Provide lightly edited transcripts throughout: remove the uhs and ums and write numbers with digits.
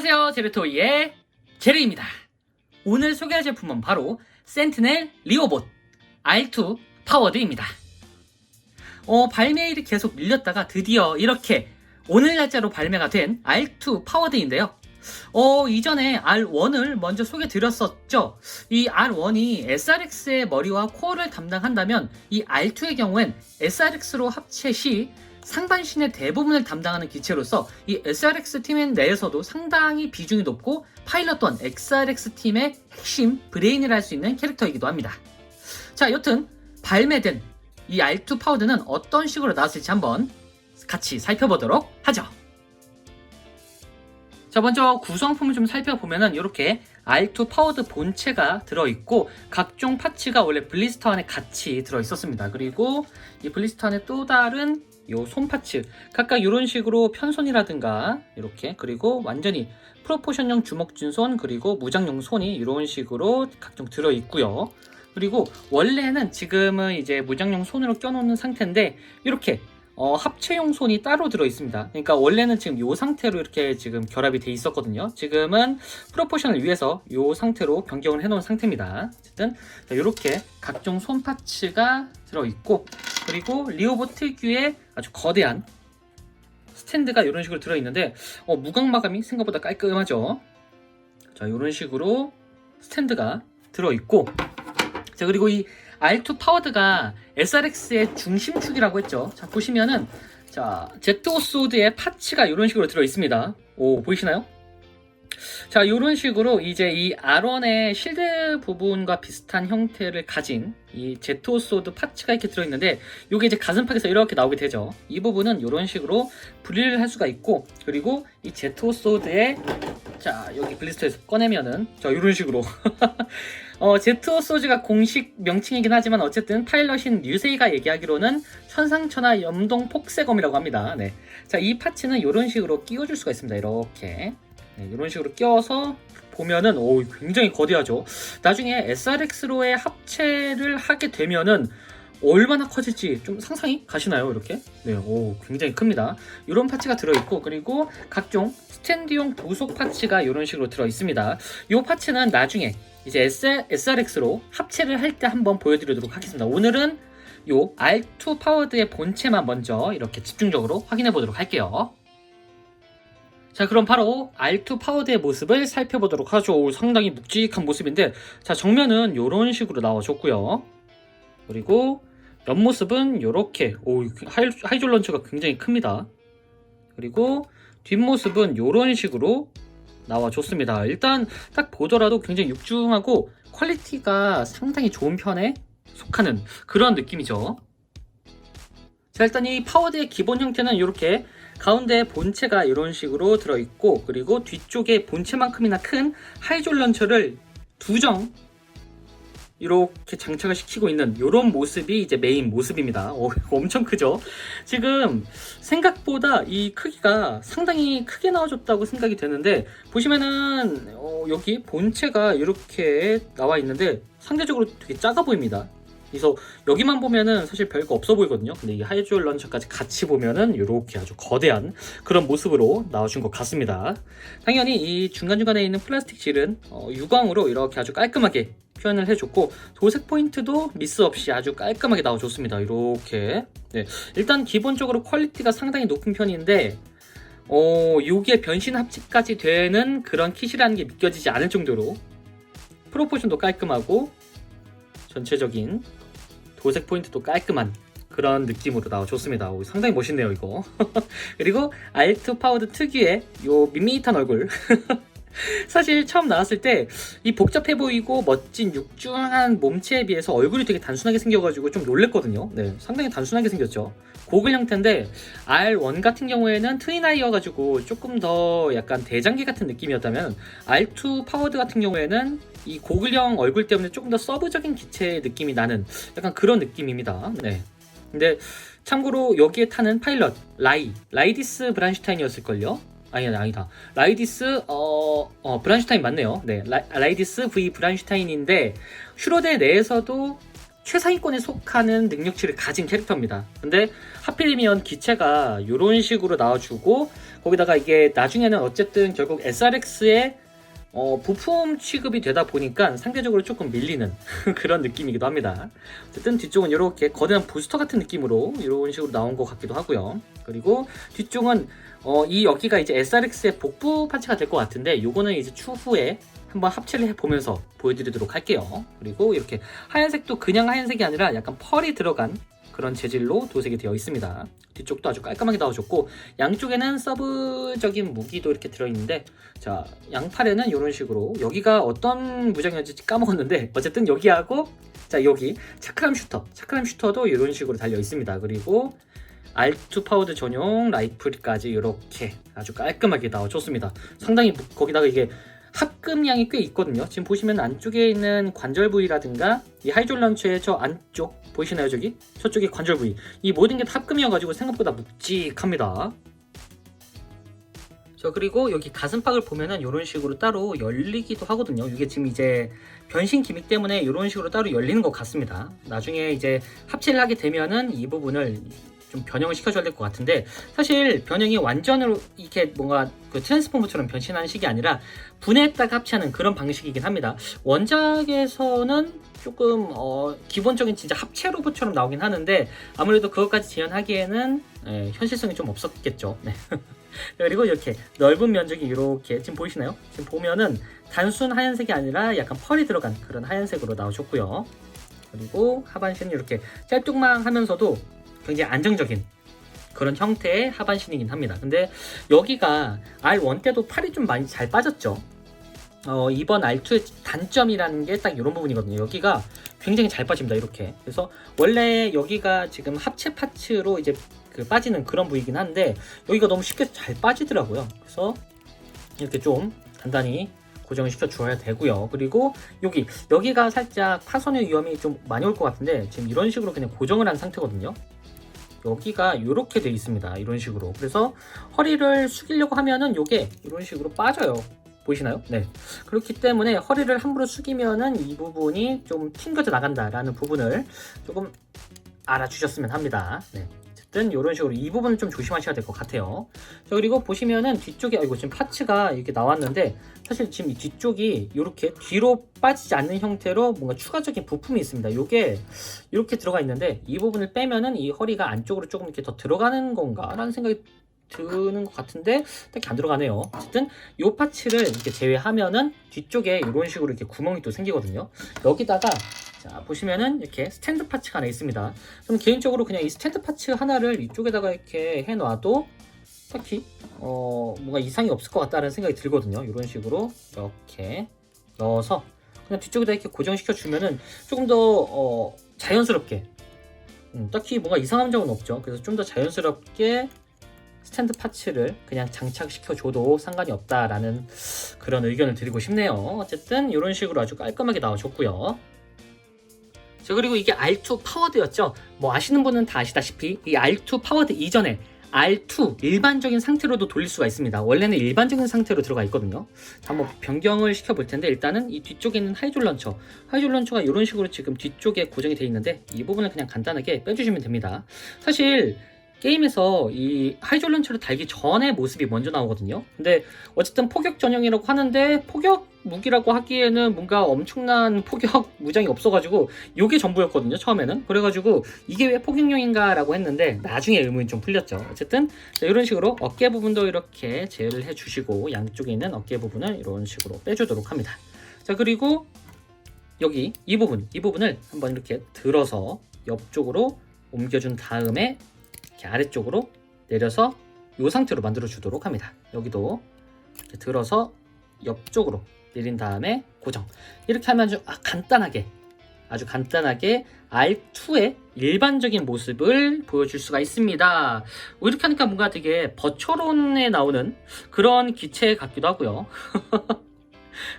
안녕하세요, 제르토이의 제르입니다. 오늘 소개할 제품은 바로 센티넬 리오봇 R2 파워드입니다. 발매일이 계속 밀렸다가 드디어 이렇게 오늘 날짜로 발매가 된 R2 파워드인데요. 이전에 R1을 먼저 소개드렸었죠. 이 R1이 SRX의 머리와 코어를 담당한다면 이 R2의 경우엔 SRX로 합체 시 상반신의 대부분을 담당하는 기체로서 이 SRX 팀 내에서도 상당히 비중이 높고 파일럿 또한 SRX 팀의 핵심 브레인이라 할 수 있는 캐릭터이기도 합니다. 자, 여튼 발매된 이 R2 파워드는 어떤 식으로 나왔을지 한번 같이 살펴보도록 하죠. 자, 먼저 구성품을 좀 살펴보면은 이렇게 R2 파워드 본체가 들어있고 각종 파츠가 원래 블리스터 안에 같이 들어있었습니다. 그리고 이 블리스터 안에 또 다른 요 손 파츠 각각 이런 식으로 편손이라든가 이렇게, 그리고 완전히 프로포션형 주먹진 손, 그리고 무장용 손이 이런 식으로 각종 들어있고요. 그리고 원래는 지금은 이제 무장용 손으로 껴놓는 상태인데 이렇게 합체용 손이 따로 들어있습니다. 그러니까 원래는 지금 이 상태로 이렇게 지금 결합이 돼 있었거든요. 지금은 프로포션을 위해서 이 상태로 변경을 해놓은 상태입니다. 어쨌든 이렇게 각종 손 파츠가 들어있고, 그리고 리오봇 특유의 아주 거대한 스탠드가 이런 식으로 들어있는데 무광 마감이 생각보다 깔끔하죠. 자, 이런 식으로 스탠드가 들어있고, 자, 그리고 이 R2 파워드가 SRX의 중심축이라고 했죠. 자, 보시면은 자, 제트오소드의 파츠가 이런 식으로 들어있습니다. 보이시나요? 자, 이런 식으로 이제 이 R1의 실드 부분과 비슷한 형태를 가진 이 제트오소드 파츠가 이렇게 들어있는데 이게 이제 가슴팍에서 이렇게 나오게 되죠. 이 부분은 이런 식으로 분리를 할 수가 있고, 그리고 이 제트오소드의 자, 여기 블리스터에서 꺼내면은 자, 이런 식으로 제트오소드가 공식 명칭이긴 하지만 어쨌든 파일럿인 류세이가 얘기하기로는 천상천하 염동 폭세검이라고 합니다. 네. 자, 이 파츠는 이런 식으로 끼워줄 수가 있습니다. 이렇게. 네, 이런 식으로 끼워서 보면은 굉장히 거대하죠. 나중에 SRX로의 합체를 하게 되면은 얼마나 커질지 좀 상상이 가시나요? 이렇게? 네, 굉장히 큽니다. 이런 파츠가 들어있고, 그리고 각종 스탠드용 부속 파츠가 이런 식으로 들어있습니다. 이 파츠는 나중에 이제 SRX로 합체를 할 때 한번 보여드리도록 하겠습니다. 오늘은 이 R2 파워드의 본체만 먼저 이렇게 집중적으로 확인해 보도록 할게요. 자, 그럼 바로 R2 파워드의 모습을 살펴보도록 하죠. 상당히 묵직한 모습인데, 자, 정면은 이런 식으로 나와줬고요. 그리고 옆모습은 이렇게 하이졸 런처가 굉장히 큽니다. 그리고 뒷모습은 이런 식으로 나와줬습니다. 일단 딱 보더라도 굉장히 육중하고 퀄리티가 상당히 좋은 편에 속하는 그런 느낌이죠. 자, 일단 이 파워드의 기본 형태는 이렇게 가운데 본체가 이런 식으로 들어있고, 그리고 뒤쪽에 본체만큼이나 큰 하이졸 런처를 두정 이렇게 장착을 시키고 있는 이런 모습이 이제 메인 모습입니다. 엄청 크죠? 지금 생각보다 이 크기가 상당히 크게 나와줬다고 생각이 되는데, 보시면은 여기 본체가 이렇게 나와 있는데 상대적으로 되게 작아 보입니다. 그래서 여기만 보면은 사실 별거 없어 보이거든요. 근데 이 하이졸 런처까지 같이 보면은 이렇게 아주 거대한 그런 모습으로 나와준 것 같습니다. 당연히 이 중간중간에 있는 플라스틱 실은 유광으로 이렇게 아주 깔끔하게 표현을 해줬고, 도색 포인트도 미스 없이 아주 깔끔하게 나와줬습니다. 이렇게. 네, 일단 기본적으로 퀄리티가 상당히 높은 편인데 요게 변신 합체까지 되는 그런 킷이라는 게 믿겨지지 않을 정도로 프로포션도 깔끔하고 전체적인 도색 포인트도 깔끔한 그런 느낌으로 나와줬습니다. 상당히 멋있네요, 이거. 그리고 R2 파워드 특유의 요 밋밋한 얼굴. 사실 처음 나왔을 때 이 복잡해 보이고 멋진 육중한 몸체에 비해서 얼굴이 되게 단순하게 생겨가지고 좀 놀랬거든요. 네, 상당히 단순하게 생겼죠. 고글 형태인데 R1 같은 경우에는 트윈 아이여가지고 조금 더 약간 대장개 같은 느낌이었다면, R2 파워드 같은 경우에는 이 고글형 얼굴 때문에 조금 더 서브적인 기체의 느낌이 나는 약간 그런 느낌입니다. 네. 근데 참고로 여기에 타는 파일럿 라이디스 브란슈타인이었을걸요? 아니다. 라이디스 브란슈타인 맞네요. 네, 라이디스 V 브란슈타인인데 슈로데 내에서도 최상위권에 속하는 능력치를 가진 캐릭터입니다. 근데 하필이면 기체가 이런 식으로 나와주고 거기다가 이게 나중에는 어쨌든 결국 SRX의 부품 취급이 되다 보니까 상대적으로 조금 밀리는 그런 느낌이기도 합니다. 어쨌든 뒤쪽은 이렇게 거대한 부스터 같은 느낌으로 이런 식으로 나온 것 같기도 하고요. 그리고 뒤쪽은 이 여기가 이제 SRX의 복부 파츠가 될 것 같은데 요거는 이제 추후에 한번 합체를 해보면서 보여드리도록 할게요. 그리고 이렇게 하얀색도 그냥 하얀색이 아니라 약간 펄이 들어간 그런 재질로 도색이 되어 있습니다. 뒤쪽도 아주 깔끔하게 나와줬고 양쪽에는 서브적인 무기도 이렇게 들어있는데 자 양팔에는 이런 식으로 여기가 어떤 무장이었는지 까먹었는데 어쨌든 여기하고 자 여기 차크람 슈터도 이런 식으로 달려 있습니다. 그리고 R2 파워드 전용 라이플까지 이렇게 아주 깔끔하게 나와줬습니다. 상당히 거기다가 이게 합금량이 꽤 있거든요. 지금 보시면 안쪽에 있는 관절 부위라든가 이 하이졸 런처의 저 안쪽 보이시나요? 저기? 저쪽이 관절 부위. 이 모든 게 다 합금이어가지고 생각보다 묵직합니다. 자 그리고 여기 가슴팍을 보면은 이런 식으로 따로 열리기도 하거든요. 이게 지금 이제 변신 기믹 때문에 이런 식으로 따로 열리는 것 같습니다. 나중에 이제 합체를 하게 되면은 이 부분을 좀 변형을 시켜줘야 될 것 같은데 사실 변형이 완전으로 이렇게 뭔가 그 트랜스포머처럼 변신하는 식이 아니라 분해했다가 합체하는 그런 방식이긴 합니다. 원작에서는 조금 기본적인 진짜 합체 로봇처럼 나오긴 하는데 아무래도 그것까지 재현하기에는 현실성이 좀 없었겠죠. 네. 그리고 이렇게 넓은 면적이 이렇게 지금 보이시나요? 지금 보면은 단순 하얀색이 아니라 약간 펄이 들어간 그런 하얀색으로 나오셨고요. 그리고 하반신은 이렇게 짤뚱망하면서도 굉장히 안정적인 그런 형태의 하반신이긴 합니다. 근데 여기가 R1 때도 팔이 좀 많이 잘 빠졌죠. 이번 R2의 단점이라는 게 딱 이런 부분이거든요. 여기가 굉장히 잘 빠집니다. 이렇게. 그래서 원래 여기가 지금 합체 파츠로 이제 빠지는 그런 부위이긴 한데 여기가 너무 쉽게 잘 빠지더라고요. 그래서 이렇게 좀 단단히 고정을 시켜 주어야 되고요. 그리고 여기가 살짝 파손의 위험이 좀 많이 올 것 같은데 지금 이런 식으로 그냥 고정을 한 상태거든요. 여기가 이렇게 돼 있습니다. 이런 식으로. 그래서 허리를 숙이려고 하면은 이게 이런 식으로 빠져요. 보이시나요? 네. 그렇기 때문에 허리를 함부로 숙이면은 이 부분이 좀 튕겨져 나간다라는 부분을 조금 알아주셨으면 합니다. 네. 어쨌든 이런 식으로 이 부분을 좀 조심하셔야 될 것 같아요. 자, 그리고 보시면은 뒤쪽에 지금 파츠가 이렇게 나왔는데 사실 지금 이 뒤쪽이 이렇게 뒤로 빠지지 않는 형태로 뭔가 추가적인 부품이 있습니다. 이게 이렇게 들어가 있는데 이 부분을 빼면은 이 허리가 안쪽으로 조금 이렇게 더 들어가는 건가라는 생각이 드는 것 같은데 딱히 안 들어가네요. 어쨌든 이 파츠를 이렇게 제외하면은 뒤쪽에 이런 식으로 이렇게 구멍이 또 생기거든요. 여기다가 자 보시면은 이렇게 스탠드 파츠가 하나 있습니다. 저는 개인적으로 그냥 이 스탠드 파츠 하나를 이쪽에다가 이렇게 해놔도 딱히 뭔가 이상이 없을 것 같다는 생각이 들거든요. 이런 식으로 이렇게 넣어서 그냥 뒤쪽에다 이렇게 고정시켜 주면은 조금 더 자연스럽게 딱히 뭔가 이상한 점은 없죠. 그래서 좀 더 자연스럽게 스탠드 파츠를 그냥 장착시켜 줘도 상관이 없다라는 그런 의견을 드리고 싶네요. 어쨌든 이런 식으로 아주 깔끔하게 나와줬고요. 자 그리고 이게 R2 파워드였죠. 뭐 아시는 분은 다 아시다시피 이 R2 파워드 이전에 R2 일반적인 상태로도 돌릴 수가 있습니다. 원래는 일반적인 상태로 들어가 있거든요. 한번 변경을 시켜 볼 텐데 일단은 이 뒤쪽에 있는 하이졸 런처가 이런 식으로 지금 뒤쪽에 고정이 되어 있는데 이 부분을 그냥 간단하게 빼주시면 됩니다. 사실 게임에서 이 하이졸 런처를 달기 전의 모습이 먼저 나오거든요. 근데 어쨌든 포격 전형이라고 하는데 포격 무기라고 하기에는 뭔가 엄청난 포격 무장이 없어가지고 이게 전부였거든요. 처음에는. 그래가지고 이게 왜 포격용인가 라고 했는데 나중에 의문이 좀 풀렸죠. 어쨌든 이런 식으로 어깨 부분도 이렇게 제어를 해주시고 양쪽에 있는 어깨 부분을 이런 식으로 빼주도록 합니다. 자 그리고 여기 이 부분을 한번 이렇게 들어서 옆쪽으로 옮겨준 다음에 이렇게 아래쪽으로 내려서 이 상태로 만들어 주도록 합니다. 여기도 이렇게 들어서 옆쪽으로 내린 다음에 고정. 이렇게 하면 아주 간단하게 R2의 일반적인 모습을 보여줄 수가 있습니다. 이렇게 하니까 뭔가 되게 버처론에 나오는 그런 기체 같기도 하고요.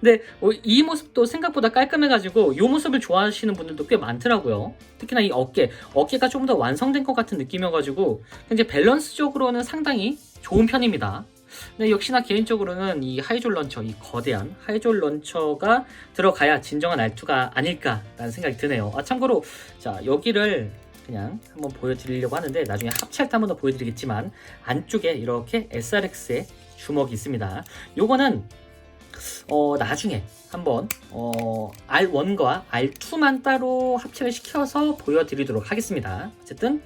근데 이 모습도 생각보다 깔끔해가지고 이 모습을 좋아하시는 분들도 꽤 많더라고요. 특히나 이 어깨가 좀 더 완성된 것 같은 느낌이어가지고 굉장히 밸런스적으로는 상당히 좋은 편입니다. 근데 역시나 개인적으로는 이 하이졸 런처, 이 거대한 하이졸 런처가 들어가야 진정한 R2가 아닐까라는 생각이 드네요. 참고로 자 여기를 그냥 한번 보여드리려고 하는데 나중에 합체할 때 한 번 더 보여드리겠지만 안쪽에 이렇게 SRX의 주먹이 있습니다. 요거는 나중에 한번 R1과 R2만 따로 합체를 시켜서 보여드리도록 하겠습니다. 어쨌든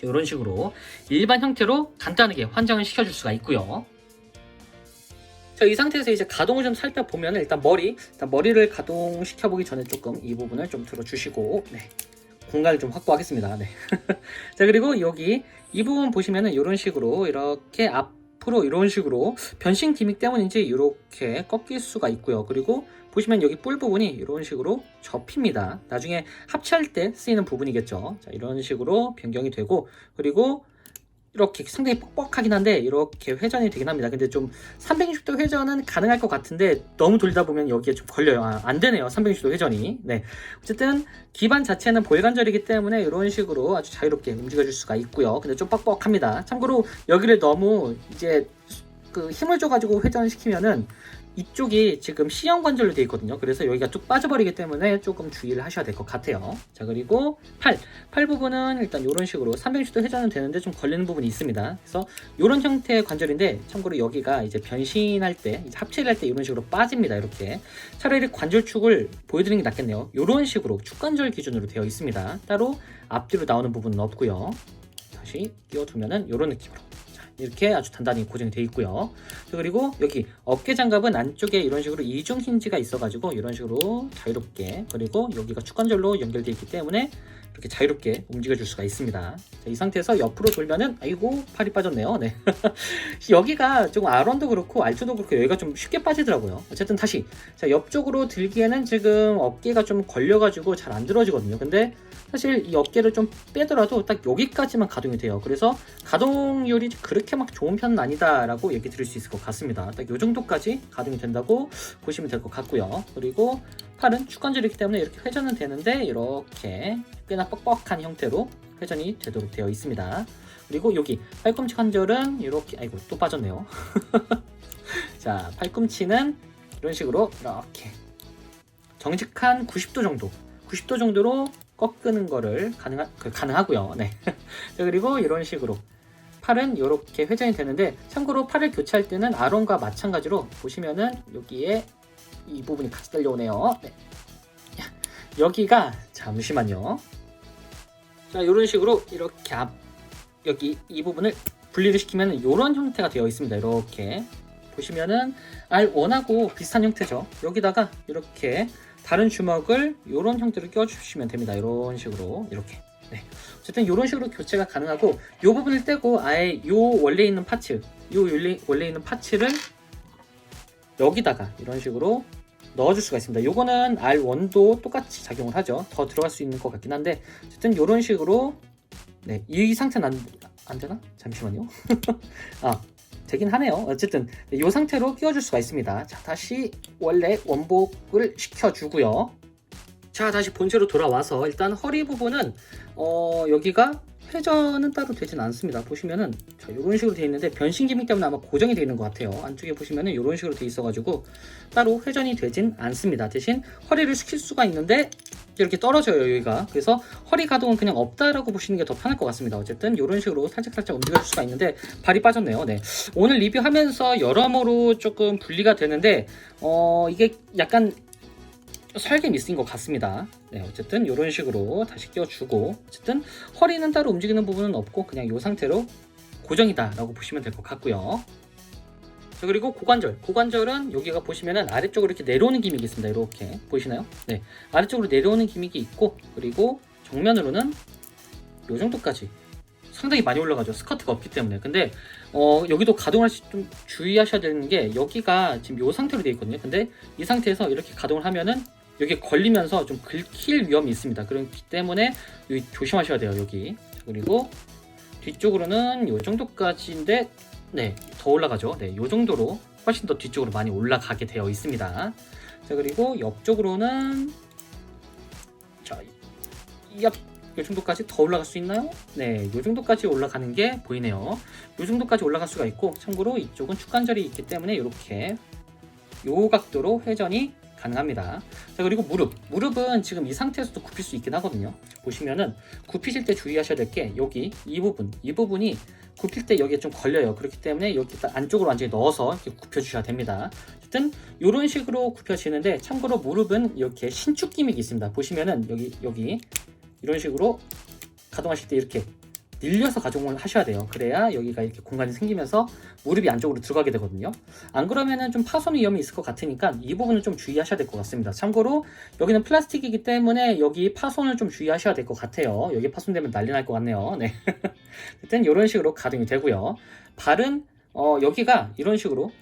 이런 식으로 일반 형태로 간단하게 환장을 시켜줄 수가 있고요. 자, 이 상태에서 이제 가동을 좀 살펴보면 일단 머리를 가동시켜 보기 전에 조금 이 부분을 좀 들어주시고 네, 공간을 좀 확보하겠습니다. 네. 자, 그리고 여기 이 부분 보시면은 이런 식으로 이렇게 앞으로 이런 식으로 변신 기믹 때문인지 이렇게 꺾일 수가 있고요. 그리고 보시면 여기 뿔 부분이 이런 식으로 접힙니다. 나중에 합체할 때 쓰이는 부분이겠죠. 자, 이런 식으로 변경이 되고, 그리고 이렇게 상당히 뻑뻑하긴 한데 이렇게 회전이 되긴 합니다. 근데 좀 360도 회전은 가능할 것 같은데 너무 돌리다 보면 여기에 좀 걸려요. 안 되네요. 360도 회전이. 네. 어쨌든 기반 자체는 볼관절이기 때문에 이런 식으로 아주 자유롭게 움직여줄 수가 있고요. 근데 좀 뻑뻑합니다. 참고로 여기를 너무 이제 그 힘을 줘가지고 회전시키면은 이쪽이 지금 C형 관절로 되어 있거든요. 그래서 여기가 쭉 빠져버리기 때문에 조금 주의를 하셔야 될 것 같아요. 자, 그리고 팔 부분은 일단 이런 식으로 360도 회전은 되는데 좀 걸리는 부분이 있습니다. 그래서 이런 형태의 관절인데 참고로 여기가 이제 변신할 때, 이제 합체를 할 때 이런 식으로 빠집니다. 이렇게 차라리 관절축을 보여드리는 게 낫겠네요. 이런 식으로 축관절 기준으로 되어 있습니다. 따로 앞뒤로 나오는 부분은 없고요. 다시 끼워두면은 이런 느낌으로. 이렇게 아주 단단히 고정이 되어 있고요. 그리고 여기 어깨 장갑은 안쪽에 이런 식으로 이중 힌지가 있어가지고 이런 식으로 자유롭게, 그리고 여기가 축관절로 연결되어 있기 때문에 이렇게 자유롭게 움직여줄 수가 있습니다. 자, 이 상태에서 옆으로 돌면은 아이고 팔이 빠졌네요. 네. 여기가 조금 R1도 그렇고 R2도 그렇고 여기가 좀 쉽게 빠지더라고요. 어쨌든 다시 자, 옆쪽으로 들기에는 지금 어깨가 좀 걸려가지고 잘 안 들어지거든요. 근데 사실 이 어깨를 좀 빼더라도 딱 여기까지만 가동이 돼요. 그래서 가동률이 그렇게 막 좋은 편은 아니다라고 얘기 드릴 수 있을 것 같습니다. 딱 이 정도까지 가동이 된다고 보시면 될 것 같고요. 그리고 팔은 축관절이기 때문에 이렇게 회전은 되는데 이렇게 꽤나 뻑뻑한 형태로 회전이 되도록 되어 있습니다. 그리고 여기 팔꿈치 관절은 이렇게, 아이고 또 빠졌네요. 자, 팔꿈치는 이런 식으로 이렇게 정직한 90도 정도로 꺾는 거를 가능하고요. 네. 자, 그리고 이런 식으로 팔은 이렇게 회전이 되는데 참고로 팔을 교체할 때는 R1과 마찬가지로 보시면은 여기에 이 부분이 같이 달려오네요. 네. 여기가 잠시만요. 자, 이런 식으로 이렇게 여기 이 부분을 분리를 시키면 이런 형태가 되어 있습니다. 이렇게 보시면은 R1하고 비슷한 형태죠. 여기다가 이렇게 다른 주먹을 이런 형태로 껴주시면 됩니다. 이런 식으로 이렇게. 네. 어쨌든 이런 식으로 교체가 가능하고 이 부분을 떼고 아예 이 원래 있는 파츠, 원래 있는 파츠를 여기다가 이런 식으로 넣어줄 수가 있습니다. 요거는 R1도 똑같이 작용을 하죠. 더 들어갈 수 있는 것 같긴 한데 어쨌든 이런 식으로 네, 이 상태는 안 되나? 잠시만요. 되긴 하네요. 어쨌든 이 상태로 끼워줄 수가 있습니다. 자, 다시 원래 원복을 시켜주고요. 자, 다시 본체로 돌아와서 일단 허리 부분은 여기가 회전은 따로 되진 않습니다. 보시면은 자, 이런 식으로 되어 있는데 변신 기믹 때문에 아마 고정이 되어 있는 것 같아요. 안쪽에 보시면은 이런 식으로 되어 있어가지고 따로 회전이 되진 않습니다. 대신 허리를 숙일 수가 있는데 이렇게 떨어져요, 여기가. 그래서 허리 가동은 그냥 없다라고 보시는 게 더 편할 것 같습니다. 어쨌든 이런 식으로 살짝 움직여줄 수가 있는데 발이 빠졌네요. 네. 오늘 리뷰하면서 여러모로 조금 분리가 되는데 이게 약간 설계 미스인 것 같습니다. 네, 어쨌든 이런 식으로 다시 끼워주고 어쨌든 허리는 따로 움직이는 부분은 없고 그냥 이 상태로 고정이다 라고 보시면 될 것 같고요. 자, 그리고 고관절은 여기가 보시면은 아래쪽으로 이렇게 내려오는 기믹이 있습니다. 이렇게 보이시나요? 네, 아래쪽으로 내려오는 기믹이 있고 그리고 정면으로는 이 정도까지 상당히 많이 올라가죠. 스커트가 없기 때문에. 근데 여기도 가동할 때 좀 주의하셔야 되는 게 여기가 지금 이 상태로 되어 있거든요. 근데 이 상태에서 이렇게 가동을 하면은 여기 걸리면서 좀 긁힐 위험이 있습니다. 그렇기 때문에 여기 조심하셔야 돼요. 여기. 그리고 뒤쪽으로는 이 정도까지인데 네, 더 올라가죠. 네, 이 정도로 훨씬 더 뒤쪽으로 많이 올라가게 되어 있습니다. 자, 그리고 옆쪽으로는 자, 이 정도까지 더 올라갈 수 있나요? 네, 이 정도까지 올라가는 게 보이네요. 이 정도까지 올라갈 수가 있고, 참고로 이쪽은 축관절이 있기 때문에 이렇게 요 각도로 회전이 가능합니다. 자, 그리고 무릎은 지금 이 상태에서도 굽힐 수 있긴 하거든요. 보시면은 굽히실 때 주의하셔야 될 게 여기 이 부분이 굽힐 때 여기에 좀 걸려요. 그렇기 때문에 여기 딱 안쪽으로 완전히 넣어서 이렇게 굽혀 주셔야 됩니다. 어쨌든 이런 식으로 굽혀지는데, 참고로 무릎은 이렇게 신축 기믹이 있습니다. 보시면은 여기 이런 식으로 가동하실 때 이렇게 늘려서 가동을 하셔야 돼요. 그래야 여기가 이렇게 공간이 생기면서 무릎이 안쪽으로 들어가게 되거든요. 안 그러면은 좀 파손 위험이 있을 것 같으니까 이 부분을 좀 주의하셔야 될 것 같습니다. 참고로 여기는 플라스틱이기 때문에 여기 파손을 좀 주의하셔야 될 것 같아요. 여기 파손되면 난리 날 것 같네요. 네. 일단 이런 식으로 가동이 되고요. 발은 여기가 이런 식으로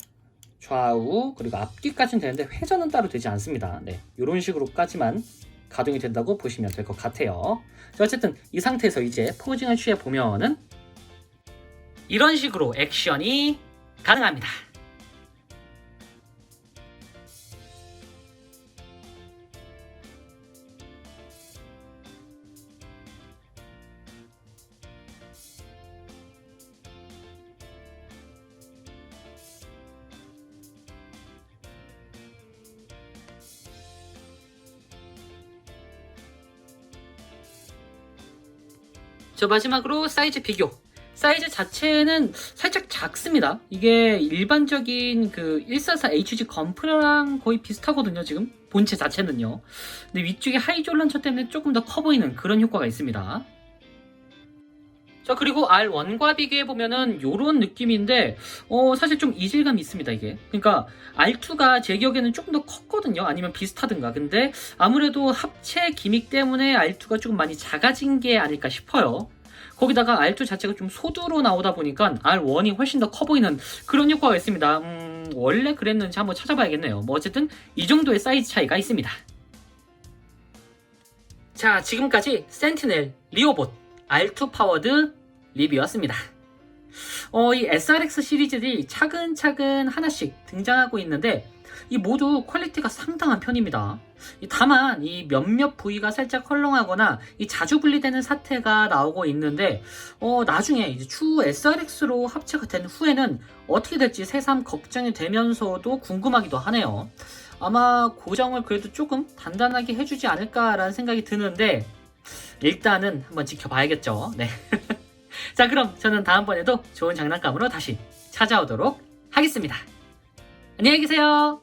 좌우 그리고 앞뒤까지는 되는데 회전은 따로 되지 않습니다. 네. 이런 식으로까지만 가동이 된다고 보시면 될 것 같아요. 자, 어쨌든 이 상태에서 이제 포징을 취해 보면은 이런 식으로 액션이 가능합니다. 저 마지막으로 사이즈 비교. 사이즈 자체는 살짝 작습니다. 이게 일반적인 그 144HG 건프랑 거의 비슷하거든요, 지금. 본체 자체는요. 근데 위쪽에 하이졸 런처 때문에 조금 더 커 보이는 그런 효과가 있습니다. 자, 그리고 R1과 비교해보면은 요런 느낌인데, 사실 좀 이질감이 있습니다, 이게. 그러니까, R2가 제 기억에는 조금 더 컸거든요. 아니면 비슷하든가. 근데, 아무래도 합체 기믹 때문에 R2가 조금 많이 작아진 게 아닐까 싶어요. 거기다가 R2 자체가 좀 소두로 나오다 보니까 R1이 훨씬 더 커 보이는 그런 효과가 있습니다. 원래 그랬는지 한번 찾아봐야겠네요. 뭐 어쨌든, 이 정도의 사이즈 차이가 있습니다. 자, 지금까지 센티넬 리오봇 R2 파워드 리뷰였습니다. 이 SRX 시리즈들이 차근차근 하나씩 등장하고 있는데 이 모두 퀄리티가 상당한 편입니다. 다만 이 몇몇 부위가 살짝 헐렁하거나 이 자주 분리되는 사태가 나오고 있는데 나중에 이제 추후 SRX로 합체가 된 후에는 어떻게 될지 새삼 걱정이 되면서도 궁금하기도 하네요. 아마 고정을 그래도 조금 단단하게 해주지 않을까라는 생각이 드는데 일단은 한번 지켜봐야겠죠. 네. 자, 그럼 저는 다음번에도 좋은 장난감으로 다시 찾아오도록 하겠습니다. 안녕히 계세요.